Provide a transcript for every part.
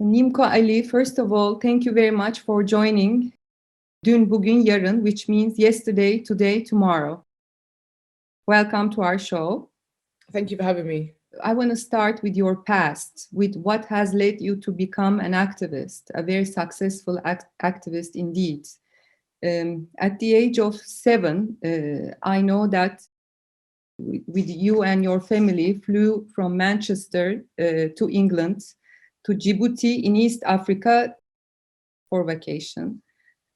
So Nimco Ali, first of all, thank you very much for joining Dün Bugün Yarın, which means yesterday, today, tomorrow. Welcome to our show. Thank you for having me. I want to start with your past, with what has led you to become an activist, a very successful activist indeed. At the age of 7, I know that with you and your family flew from Manchester to England, to Djibouti in East Africa for vacation.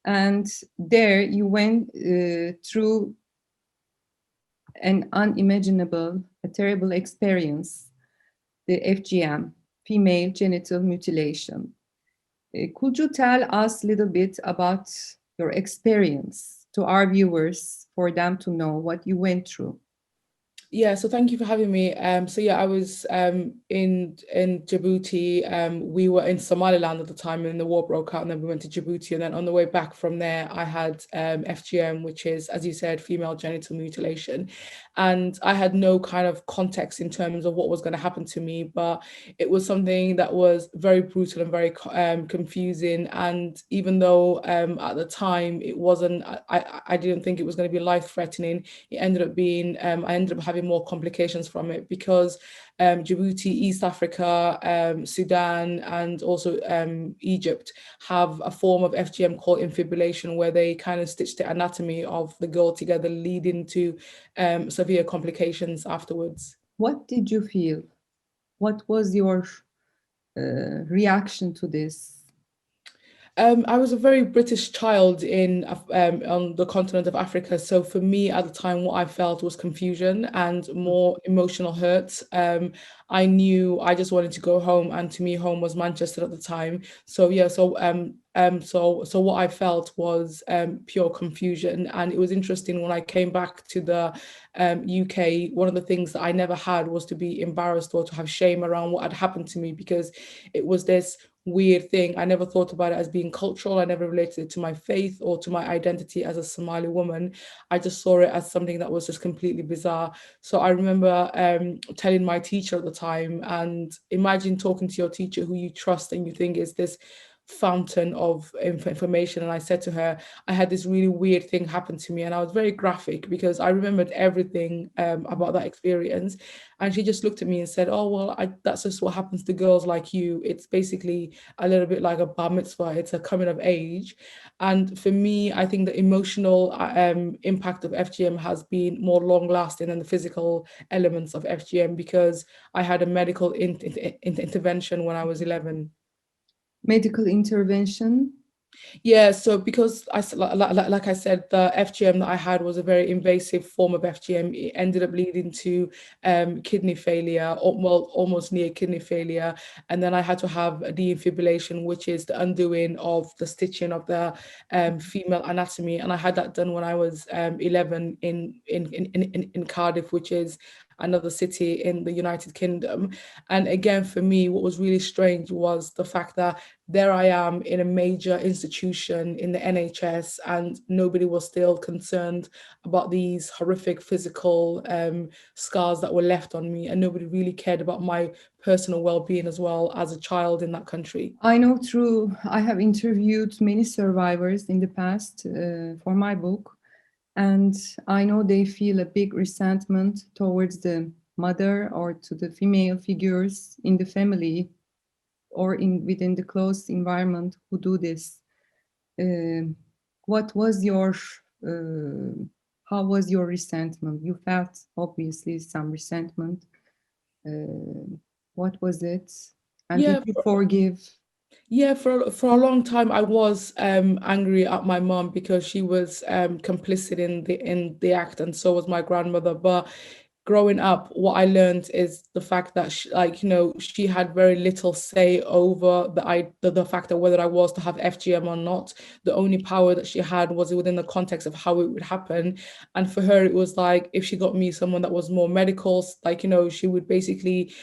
And there you went through an unimaginable, a terrible experience, the FGM, female genital mutilation. Could you tell us a little bit about your experience to our viewers for them to know what you went through? Yeah, so thank you for having me. I was in Djibouti. We were in Somaliland at the time, and the war broke out, and then we went to Djibouti. And then on the way back from there, I had FGM, which is, as you said, female genital mutilation. And I had no kind of context in terms of what was going to happen to me, but it was something that was very brutal and very confusing. And even though at the time it wasn't, I didn't think it was going to be life-threatening. It ended up being, I ended up having more complications from it because Djibouti, East Africa, Sudan, and also Egypt have a form of FGM called infibulation, where they kind of stitch the anatomy of the girl together, leading to severe complications afterwards. What did you feel? What was your reaction to this? I was a very British child on the continent of Africa. So for me at the time, what I felt was confusion and more emotional hurt. I knew I just wanted to go home, and to me, home was Manchester at the time. So yeah, so what I felt was pure confusion. And it was interesting when I came back to the UK. One of the things that I never had was to be embarrassed or to have shame around what had happened to me, because it was this weird thing. I never thought about it as being cultural. I never related it to my faith or to my identity as a Somali woman. I just saw it as something that was just completely bizarre. So I remember telling my teacher at the time, and imagine talking to your teacher who you trust and you think is this fountain of information. And I said to her, I had this really weird thing happen to me, and I was very graphic because I remembered everything about that experience. And she just looked at me and said, oh, well, that's just what happens to girls like you. It's basically a little bit like a bar mitzvah. It's a coming of age. And for me, I think the emotional impact of FGM has been more long lasting than the physical elements of FGM, because I had a medical intervention when I was 11. Medical intervention? Yeah, so because like I said, the FGM that I had was a very invasive form of FGM. It ended up leading to kidney failure, or, well, almost near kidney failure. And then I had to have a defibrillation, which is the undoing of the stitching of the female anatomy. And I had that done when I was 11 in Cardiff, which is another city in the United Kingdom. And again, for me, what was really strange was the fact that there I am in a major institution in the NHS, and nobody was still concerned about these horrific physical scars that were left on me, and nobody really cared about my personal well-being as well as a child in that country. I know I have interviewed many survivors in the past for my book, and I know they feel a big resentment towards the mother or to the female figures in the family or within the close environment who do this. What was how was your resentment? You felt obviously some resentment. What was it? And Yeah, did you forgive? Yeah, for a long time I was angry at my mom because she was complicit in the act, and so was my grandmother. But growing up, what I learned is the fact that she had very little say over the fact that whether I was to have FGM or not. The only power that she had was within the context of how it would happen. And for her, it was like if she got me someone that was more medical, she would basically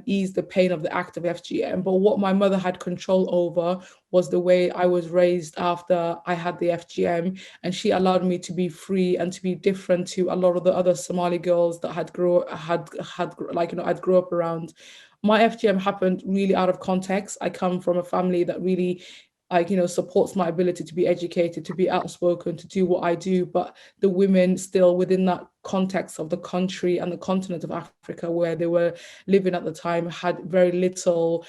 ease the pain of the act of FGM. But what my mother had control over was the way I was raised after I had the FGM, and she allowed me to be free and to be different to a lot of the other Somali girls that I'd grew up around. my FGM happened really out of context. I come from a family that really, like, supports my ability to be educated, to be outspoken, to do what I do. But the women still within that context of the country and the continent of Africa where they were living at the time had very little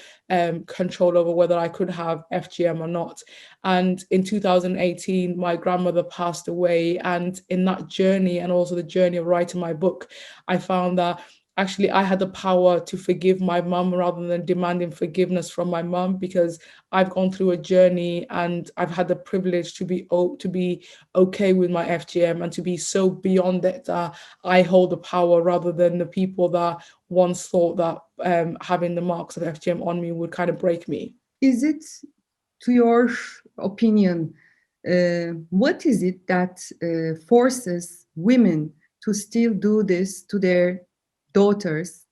control over whether I could have FGM or not. And in 2018, my grandmother passed away. And in that journey, and also the journey of writing my book, I found that actually I had the power to forgive my mum rather than demanding forgiveness from my mum, because I've gone through a journey and I've had the privilege to be okay with my FGM and to be so beyond it that I hold the power rather than the people that once thought that having the marks of FGM on me would kind of break me. Is it, to your opinion, what is it that forces women to still do this to their daughters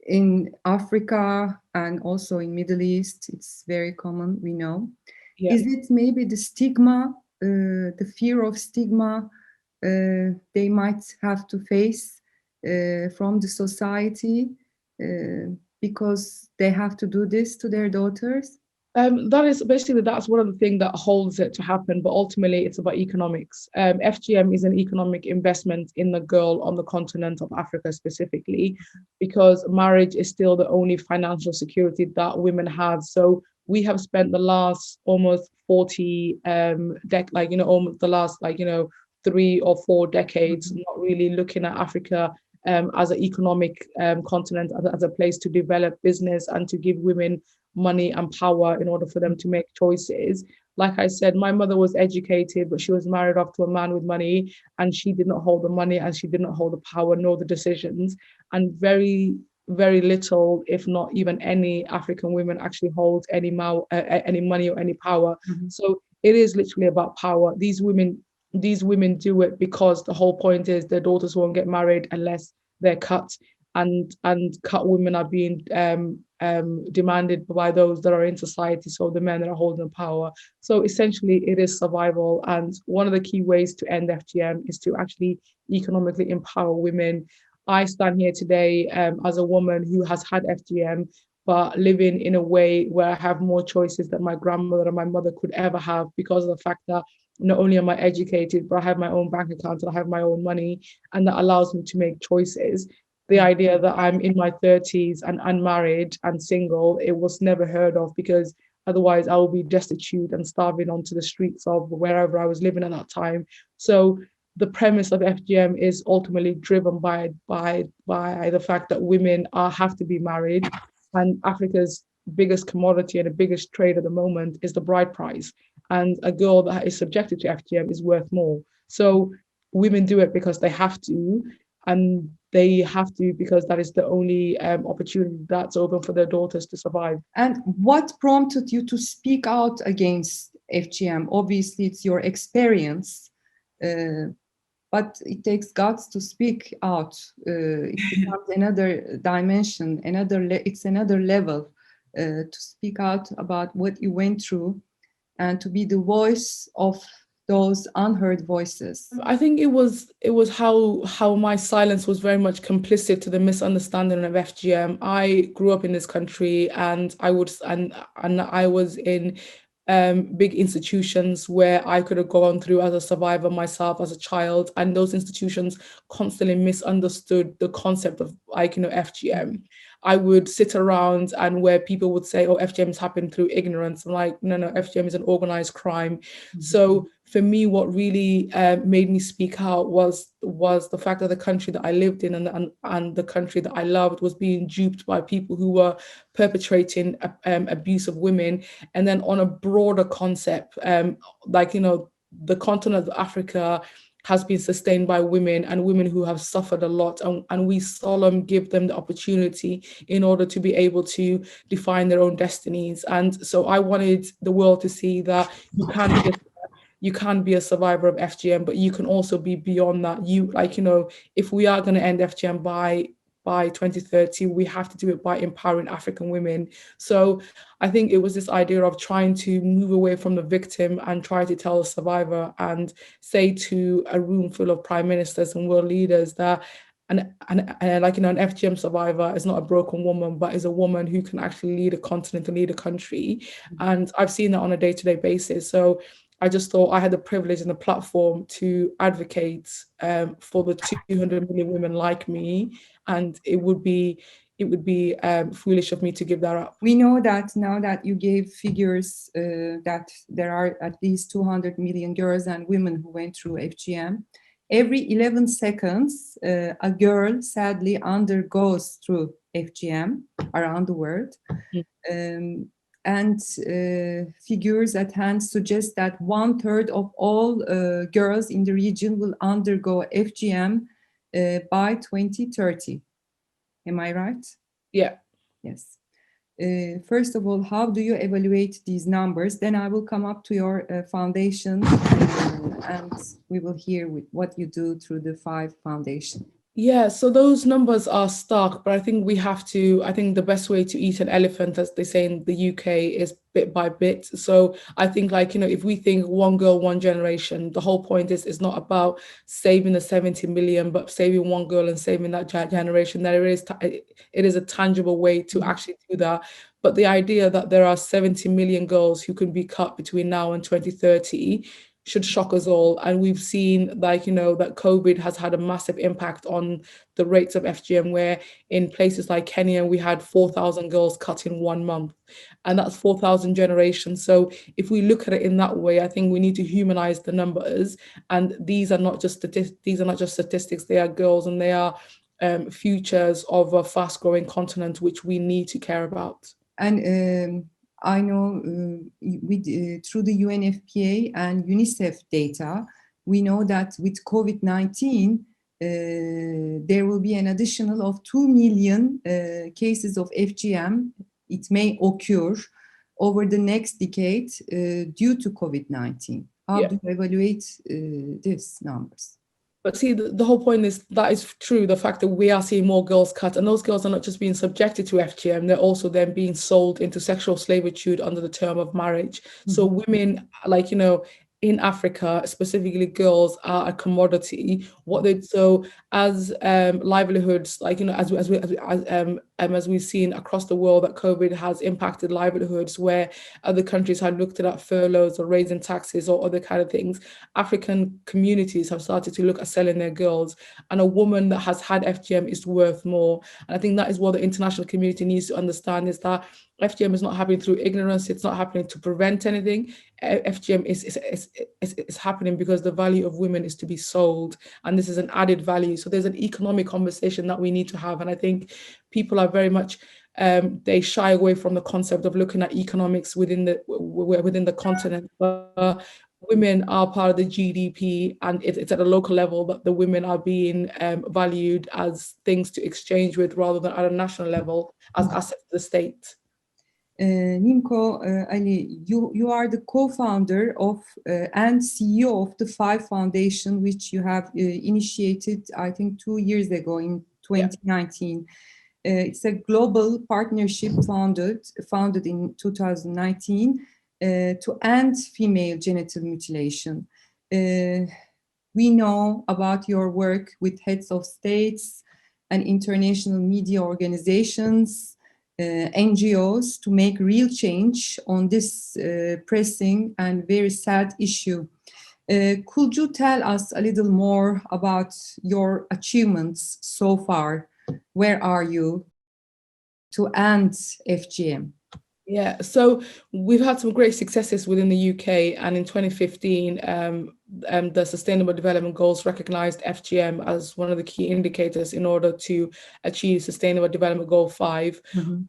in Africa and also in Middle East? It's very common, we know. Yeah. Is it maybe the stigma, the fear of stigma they might have to face from the society because they have to do this to their daughters? That is basically, that's one of the things that holds it to happen, but ultimately it's about economics. FGM is an economic investment in the girl on the continent of Africa specifically, because marriage is still the only financial security that women have. So we have spent the last almost 40 almost the last 3 or 4 decades not really looking at Africa as an economic continent, as a place to develop business and to give women money and power in order for them to make choices. Like I said, my mother was educated, but she was married off to a man with money, and she did not hold the money and she did not hold the power nor the decisions. And very, very little, if not even any African women actually hold any money or any power. Mm-hmm. So it is literally about power. These women do it because the whole point is their daughters won't get married unless they're cut, and cut women are being demanded by those that are in society, so the men that are holding the power. So essentially it is survival, and one of the key ways to end FGM is to actually economically empower women. I stand here today as a woman who has had FGM, but living in a way where I have more choices than my grandmother and my mother could ever have, because of the fact that not only am I educated, but I have my own bank account and I have my own money, and that allows me to make choices. The idea that I'm in my 30s and unmarried and single, it was never heard of, because otherwise I will be destitute and starving onto the streets of wherever I was living at that time. So the premise of FGM is ultimately driven by the fact that women have to be married, and Africa's biggest commodity and the biggest trade at the moment is the bride price. And a girl that is subjected to FGM is worth more. So women do it because they have to, and they have to because that is the only opportunity that's open for their daughters to survive. And what prompted you to speak out against FGM? Obviously, it's your experience, but it takes guts to speak out. It becomes another dimension, it's another level to speak out about what you went through and to be the voice of those unheard voices. I think it was how my silence was very much complicit to the misunderstanding of FGM. I grew up in this country, and I was in big institutions where I could have gone through as a survivor myself as a child, and those institutions constantly misunderstood the concept of FGM. I would sit around and where people would say, oh, FGM has happened through ignorance. I'm like, no, FGM is an organized crime. Mm-hmm. So for me, what really made me speak out was the fact that the country that I lived in and the country that I loved was being duped by people who were perpetrating abuse of women. And then on a broader concept, the continent of Africa has been sustained by women, and women who have suffered a lot, and we seldom give them the opportunity in order to be able to define their own destinies. And so I wanted the world to see that you can be a survivor of FGM, but you can also be beyond that. If we are going to end FGM by 2030, we have to do it by empowering African women. So I think it was this idea of trying to move away from the victim and try to tell a survivor and say to a room full of prime ministers and world leaders that and like, an FGM survivor is not a broken woman, but is a woman who can actually lead a continent and lead a country. And I've seen that on a day-to-day basis. So I just thought I had the privilege and the platform to advocate for the 200 million women like me, and it would be foolish of me to give that up. We know that now that you gave figures that there are at least 200 million girls and women who went through FGM. Every 11 seconds, a girl sadly undergoes through FGM around the world. And figures at hand suggest that 1/3 of all girls in the region will undergo FGM by 2030. Am I right? Yeah. Yes. First of all, how do you evaluate these numbers? Then I will come up to your foundation and we will hear what you do through the 5 foundation. Yeah, so those numbers are stark, but I think the best way to eat an elephant, as they say in the UK, is bit by bit. So I think, like, if we think one girl, one generation, the whole point is not about saving the 70 million, but saving one girl and saving that generation. It is a tangible way to actually do that. But the idea that there are 70 million girls who can be cut between now and 2030 should shock us all. And we've seen, like, that COVID has had a massive impact on the rates of FGM, where in places like Kenya, we had 4,000 girls cut in 1 month. And that's 4,000 generations. So if we look at it in that way, I think we need to humanize the numbers. And these are not just statistics, they are girls, and they are futures of a fast growing continent, which we need to care about. And I know through the UNFPA and UNICEF data, we know that with COVID-19, there will be an additional of 2 million cases of FGM. It may occur over the next decade due to COVID-19. How do you evaluate these numbers? But see, the whole point is that is true, the fact that we are seeing more girls cut, and those girls are not just being subjected to FGM, they're also then being sold into sexual servitude under the term of marriage. So women, like, in Africa, specifically girls, are a commodity. As livelihoods, like, as we've seen across the world, that COVID has impacted livelihoods, where other countries had looked at furloughs or raising taxes or other kind of things. African communities have started to look at selling their girls, and a woman that has had FGM is worth more. And I think that is what the international community needs to understand, is that FGM is not happening through ignorance. It's not happening to prevent anything. FGM is happening because the value of women is to be sold, and this is an added value. So there's an economic conversation that we need to have, and I think people are very much they shy away from the concept of looking at economics within the continent. But women are part of the GDP, and it's at a local level that the women are being valued as things to exchange with, rather than at a national level as assets of the state. Nimco, Ali, you are the co-founder of and CEO of the 5 Foundation, which you have initiated, I think, 2 years ago in 2019. It's a global partnership founded in 2019 to end female genital mutilation. We know about your work with heads of states and international media organizations, NGOs, to make real change on this pressing and very sad issue. Could you tell us a little more about your achievements so far? Where are you to end FGM? Yeah, so we've had some great successes within the UK, and in 2015, the Sustainable Development Goals recognised FGM as one of the key indicators in order to achieve Sustainable Development Goal 5.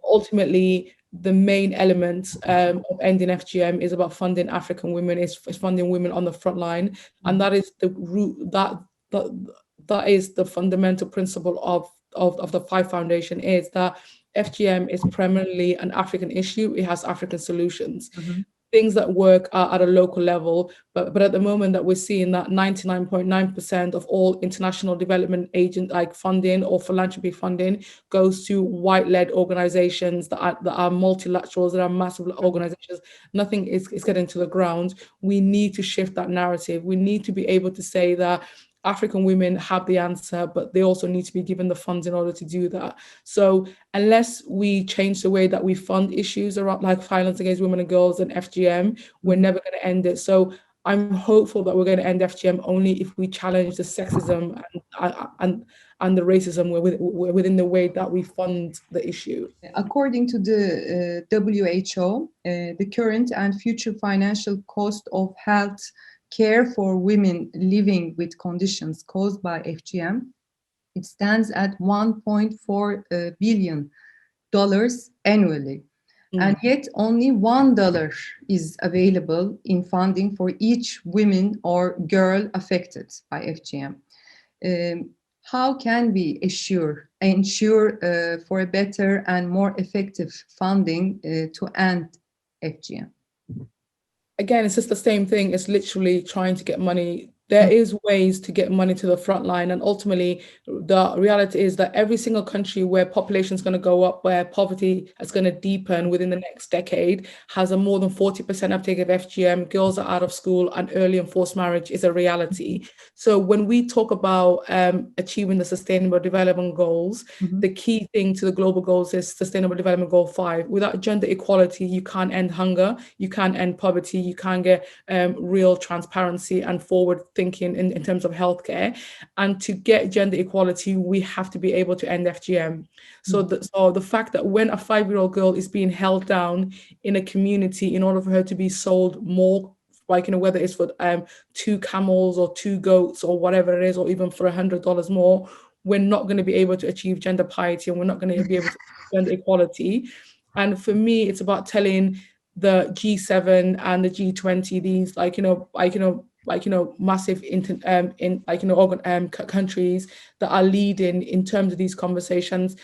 Ultimately, the main element of ending FGM is about funding African women, is funding women on the front line, and that is the root, that is the fundamental principle of the 5 Foundation, is that FGM is primarily an African issue. It has African solutions. Things that work are at a local level, but at the moment that we're seeing that 99.9% of all international development agent funding or philanthropy funding goes to white-led organizations that are multilaterals, that are massive organizations. Nothing is getting to the ground. We need to shift that narrative. We need to be able to say that African women have the answer, but they also need to be given the funds in order to do that. So unless we change the way that we fund issues around like violence against women and girls and FGM, we're never going to end it. So I'm hopeful that we're going to end FGM only if we challenge the sexism and the racism within the way that we fund the issue. According to the WHO, the current and future financial cost of health care for women living with conditions caused by FGM, it stands at $1.4 billion annually. And yet only $1 is available in funding for each woman or girl affected by FGM. How can we ensure for a better and more effective funding to end FGM? Again, it's just the same thing. It's literally trying to get money. There is ways to get money to the front line. And ultimately, the reality is that every single country where population is going to go up, where poverty is going to deepen within the next decade, has a more than 40% uptake of FGM. Girls are out of school and early and forced marriage is a reality. So when we talk about achieving the Sustainable Development Goals, the key thing to the global goals is Sustainable Development Goal 5. Without gender equality, you can't end hunger, you can't end poverty, you can't get real transparency and forward thinking in terms of healthcare. And to get gender equality, we have to be able to end FGM. So the fact that when a 5-year-old girl is being held down in a community in order for her to be sold more, like, you know, whether it's for 2 camels or 2 goats or whatever it is, or even for $100 more, we're not going to be able to achieve gender piety, and we're not going to be able to achieve gender equality. And for me, it's about telling the G7 and the G20, these massive countries that are leading in terms of these conversations.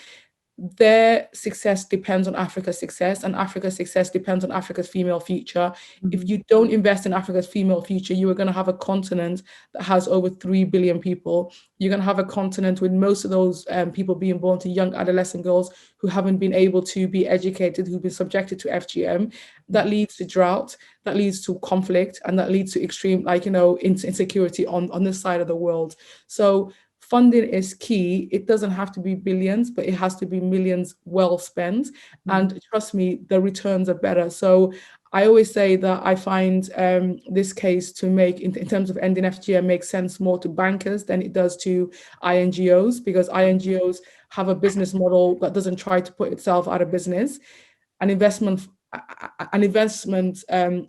Their success depends on Africa's success, and Africa's success depends on Africa's female future. If you don't invest in Africa's female future, you are going to have a continent that has over 3 billion people. You're going to have a continent with most of those people being born to young adolescent girls who haven't been able to be educated, who've been subjected to FGM. That leads to drought, that leads to conflict, and that leads to extreme, insecurity on this side of the world. So funding is key. It doesn't have to be billions, but it has to be millions well spent. And trust me, the returns are better. So I always say that I find this case to make, in terms of ending FGM, makes sense more to bankers than it does to INGOs, because INGOs have a business model that doesn't try to put itself out of business. An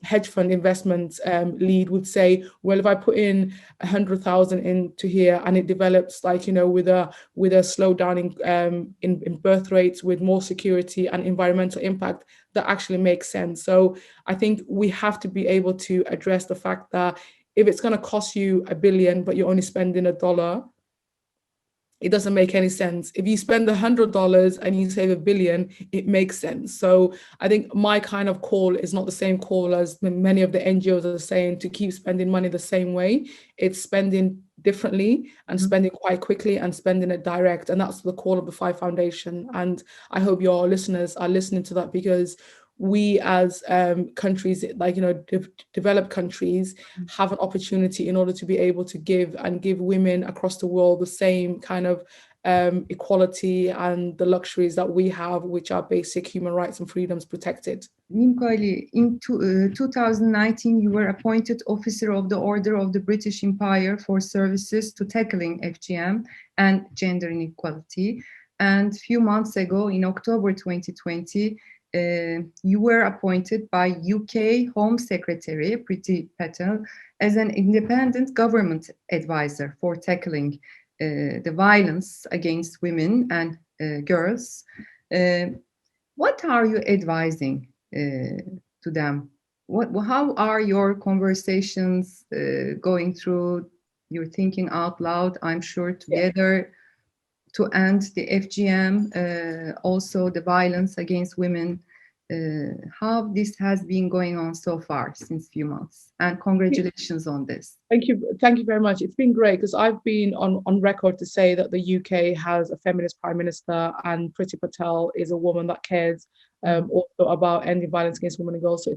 hedge fund investment lead would say, well, if I put in 100,000 into here and it develops with a slowdown in birth rates, with more security and environmental impact, that actually makes sense. So I think we have to be able to address the fact that if it's going to cost you $1 billion, but you're only spending $1, it doesn't make any sense. If you spend $100 and you save $1 billion, it makes sense. So I think my kind of call is not the same call as many of the NGOs are saying, to keep spending money the same way. It's spending differently and spending quite quickly and spending it direct. And that's the call of the 5 Foundation. And I hope your listeners are listening to that, because we as countries, developed countries, have an opportunity in order to be able to give women across the world the same kind of equality and the luxuries that we have, which are basic human rights and freedoms protected. Nimco, in 2019, you were appointed Officer of the Order of the British Empire for services to tackling FGM and gender inequality. And a few months ago, in October 2020, you were appointed by UK Home Secretary Priti Patel as an independent government advisor for tackling the violence against women and girls. What are you advising to them? How are your conversations going through? You're thinking out loud, I'm sure, together to end the FGM, also the violence against women. How this has been going on so far since few months, and congratulations on this. Thank you very much. It's been great, because I've been on record to say that the UK has a feminist prime minister, and Priti Patel is a woman that cares also about ending violence against women and girls. So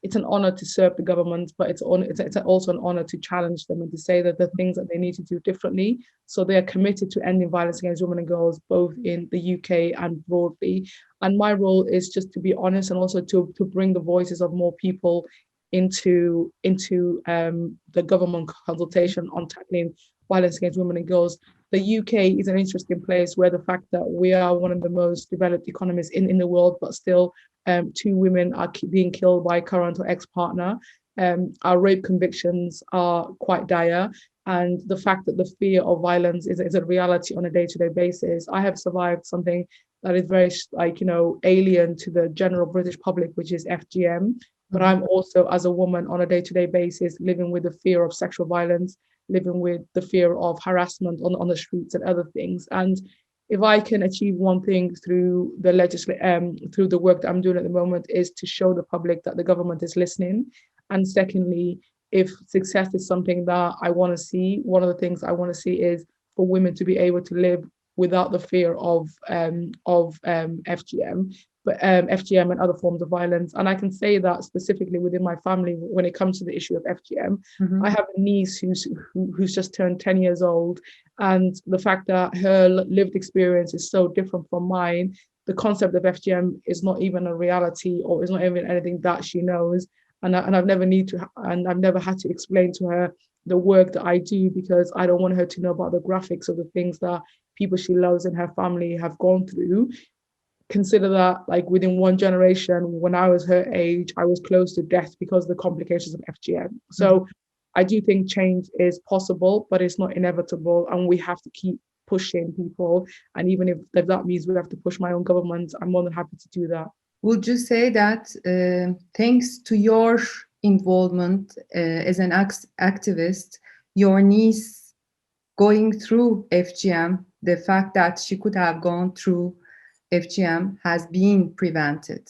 it's an honor to serve the government, but it's also an honor to challenge them and to say that the things that they need to do differently. So they are committed to ending violence against women and girls, both in the UK and broadly. And my role is just to be honest and also to bring the voices of more people into the government consultation on tackling violence against women and girls. The UK is an interesting place where the fact that we are one of the most developed economies in the world, but still 2 women are being killed by current or ex-partner. Our rape convictions are quite dire. And the fact that the fear of violence is a reality on a day-to-day basis. I have survived something that is very alien to the general British public, which is FGM. But I'm also, as a woman, on a day-to-day basis, living with the fear of sexual violence, living with the fear of harassment on the streets and other things. And if I can achieve one thing through through the work that I'm doing at the moment, is to show the public that the government is listening. And secondly, if success is something that I want to see, one of the things I want to see is for women to be able to live without the fear of FGM, but FGM and other forms of violence. And I can say that specifically within my family, when it comes to the issue of FGM, I have a niece who's just turned 10 years old, and the fact that her lived experience is so different from mine, the concept of FGM is not even a reality, or is not even anything that she knows. And I've never had to explain to her the work that I do, because I don't want her to know about the graphics of the things that people she loves and her family have gone through. Consider that, like, within one generation, when I was her age, I was close to death because of the complications of FGM. So I do think change is possible, but it's not inevitable, and we have to keep pushing people. And even if that means we have to push my own government, I'm more than happy to do that. Would you say that thanks to your involvement as an activist, your niece going through FGM, the fact that she could have gone through FGM has been prevented?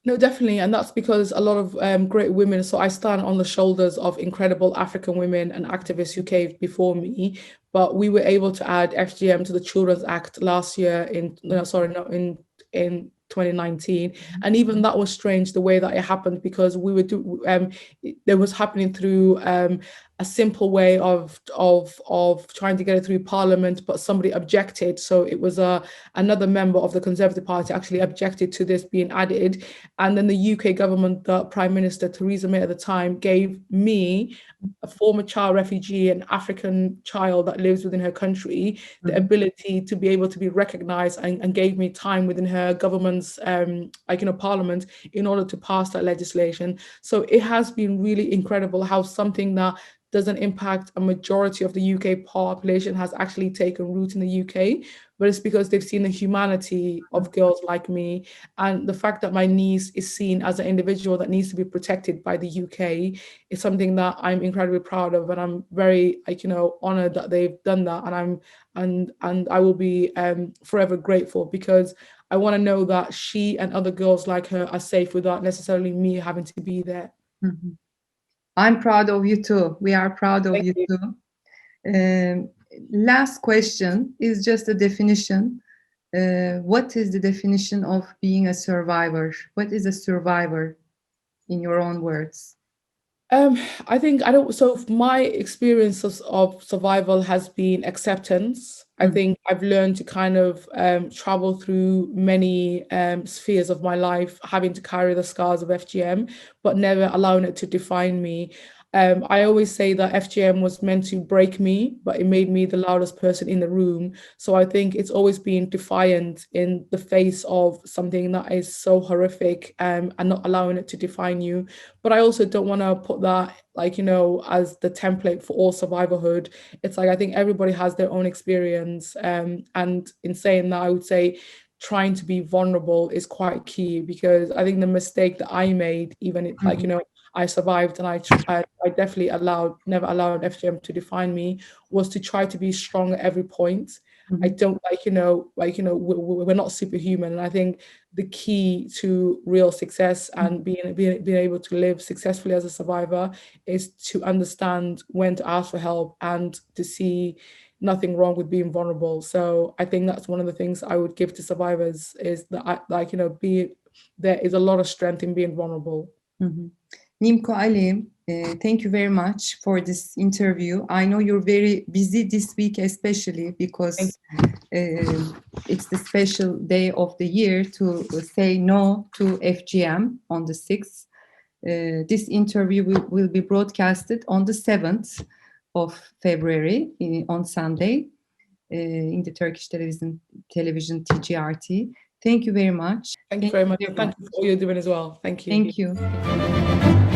No, definitely. And that's because a lot of great women. So I stand on the shoulders of incredible African women and activists who came before me. But we were able to add FGM to the Children's Act last year in 2019. And even that was strange, the way that it happened, because it was happening through a simple way of trying to get it through Parliament, but somebody objected. So it was another member of the Conservative Party actually objected to this being added. And then the UK government, the Prime Minister, Theresa May at the time, gave me, a former child refugee, an African child that lives within her country, the ability to be able to be recognised, and gave me time within her government's Parliament in order to pass that legislation. So it has been really incredible how something that doesn't impact a majority of the UK population has actually taken root in the UK, but it's because they've seen the humanity of girls like me, and the fact that my niece is seen as an individual that needs to be protected by the UK is something that I'm incredibly proud of, and I'm very honored that they've done that, and I will be forever grateful, because I want to know that she and other girls like her are safe without necessarily me having to be there. I'm proud of you too. We are proud of you too. Last question is just a definition. What is the definition of being a survivor? What is a survivor in your own words? I think so my experience of survival has been acceptance. I think I've learned to kind of travel through many spheres of my life, having to carry the scars of FGM, but never allowing it to define me. I always say that FGM was meant to break me, but it made me the loudest person in the room. So I think it's always been defiant in the face of something that is so horrific, and not allowing it to define you. But I also don't want to put that as the template for all survivorhood. It's like, I think everybody has their own experience. And in saying that, I would say trying to be vulnerable is quite key, because I think the mistake that I made, even I survived, and I definitely never allowed FGM to define me, was to try to be strong at every point. I don't we're not superhuman, and I think the key to real success and being able to live successfully as a survivor is to understand when to ask for help, and to see nothing wrong with being vulnerable. So I think that's one of the things I would give to survivors is that, there is a lot of strength in being vulnerable. Mhm. Nimco Ali, thank you very much for this interview. I know you're very busy this week, especially because it's the special day of the year to say no to FGM on the 6th. This interview will be broadcasted on the 7th of February on Sunday in the Turkish television TGRT. Thank you very much. Thank you very much. Thank you for all you're doing as well. Thank you. Thank you.